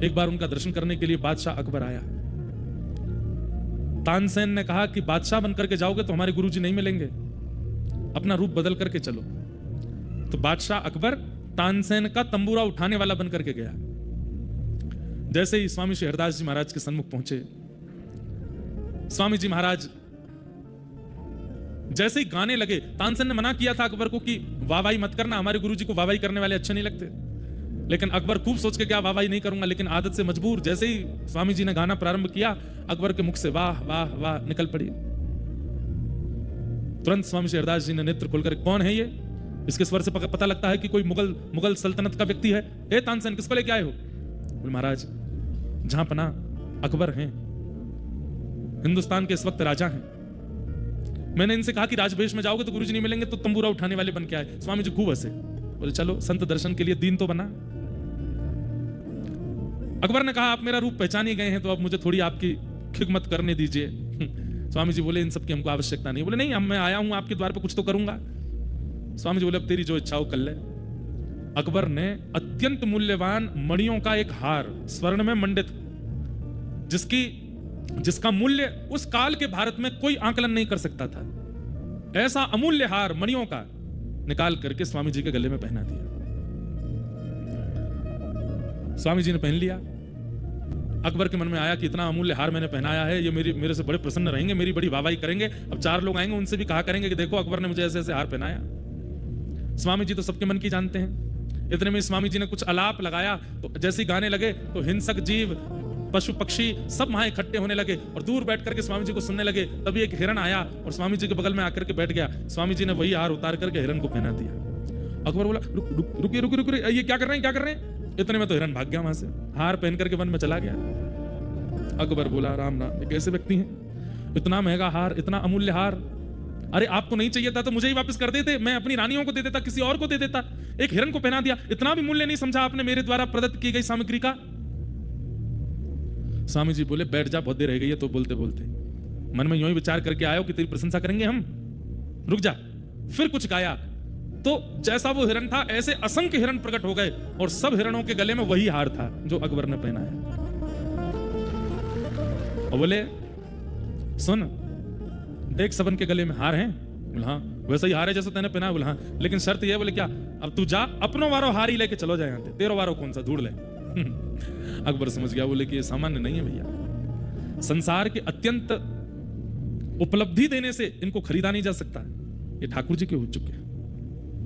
एक बार उनका दर्शन करने के लिए बादशाह अकबर आया। तानसेन ने कहा कि बादशाह बनकर के जाओगे तो हमारे गुरुजी नहीं मिलेंगे, अपना रूप बदल करके चलो। तो बादशाह अकबर तानसेन का तंबूरा उठाने वाला बनकर के गया। जैसे ही स्वामी श्री हरदास जी महाराज के सन्मुख पहुंचे, स्वामी जी महाराज जैसे ही गाने लगे, तानसेन ने मना किया था अकबर को कि वाहवाही मत करना, हमारे गुरुजी को वाहवाही करने वाले अच्छे नहीं लगते। लेकिन अकबर खूब सोच के क्या वाहवाही नहीं करूंगा, लेकिन आदत से मजबूर जैसे ही स्वामी जी ने गाना प्रारंभ किया, अकबर के मुख से वाह वाह वाह निकल पड़ी। तुरंत स्वामी श्री हरदास जी ने नेत्र खोलकर, कौन है ये? इसके स्वर से पता लगता है कि कोई मुगल सल्तनत का व्यक्ति है। ए तानसेन, किसको लेके आए हो? बोले महाराज, जहां पना अकबर हैं, हिंदुस्तान के इस वक्त राजा हैं। मैंने इनसे कहा कि राजवेश में जाओगे तो गुरुजी नहीं मिलेंगे, तो तंबूरा उठाने वाले बन के आए। स्वामी जी खूब हंसे, बोले चलो संत दर्शन के लिए दीन तो बना। अकबर ने कहा आप मेरा रूप पहचान ही गए हैं, तो अब मुझे थोड़ी आपकी खिदमत करने दीजिए। स्वामी जी बोले इन सब की हमको आवश्यकता नहीं। बोले नहीं, अब मैं आया हूं आपके द्वार पर, कुछ तो करूंगा। स्वामी जी बोले अब तेरी जो इच्छा हो कर ले। अकबर ने अत्यंत मूल्यवान मणियों का एक हार, स्वर्ण में मंडित, जिसका मूल्य उस काल के भारत में कोई आकलन नहीं कर सकता था, ऐसा अमूल्य हार मणियों का निकाल करके स्वामी जी के गले में पहना दिया। स्वामी जी ने पहन लिया। अकबर के मन में आया कि इतना अमूल्य हार मैंने पहनाया है, ये मेरे से बड़े प्रसन्न रहेंगे, मेरी बड़ी वाहवाही करेंगे। अब 4 लोग आएंगे, उनसे भी कहा करेंगे कि देखो अकबर ने मुझे ऐसे ऐसे हार पहनाया। स्वामी जी तो सबके मन की जानते हैं। इतने में स्वामी जी ने कुछ अलाप लगाया, तो जैसे ही गाने लगे तो हिंसक जीव, पशु पक्षी सब वहां इकट्ठे होने लगे और दूर बैठ करके स्वामी जी को सुनने लगे। तभी एक हिरण आया और स्वामी जी के बगल में आकर के बैठ गया। स्वामी जी ने वही हार उतार करके हिरण को पहना दिया। अकबर बोला रुकिए, ये क्या कर रहे हैं, क्या कर रहे हैं? इतने में तो हिरण भाग गया वहां से, हार पहन करके वन में चला गया। अकबर बोला राम नाम, कैसे व्यक्ति हैं, इतना महंगा हार, इतना अमूल्य हार, अरे आपको नहीं चाहिए था तो मुझे ही वापस कर देते, मैं अपनी रानियों को दे देता, किसी और को दे देता, एक हिरण को पहना दिया, इतना भी मूल्य नहीं समझा आपने मेरे द्वारा प्रदत्त की गई सामग्री का। स्वामी जी बोले बैठ जा, बहुत देर रह गई है तो बोलते बोलते, मन में यूं ही विचार करके आयो कि तेरी प्रशंसा करेंगे हम, रुक जा। फिर कुछ गाया तो जैसा वो हिरण था ऐसे असंख्य हिरण प्रकट हो गए और सब हिरणों के गले में वही हार था जो अकबर ने पहनाया। और बोले सुन देख, सबन के गले में हार हैं। बोला हाँ, वैसा ही हार है जैसा तैने पहना। बोला हाँ, लेकिन शर्त ये, बोले क्या? अब तू जा, अपनों वारों हार ही लेके चलो जाए, यहाँ तेरो वारों कौन सा ढूंढ ले। अकबर समझ गया, बोले कि ये सामान्य नहीं है भैया, संसार के अत्यंत उपलब्धि देने से इनको खरीदा नहीं जा सकता, ये ठाकुर जी के हो चुके हैं।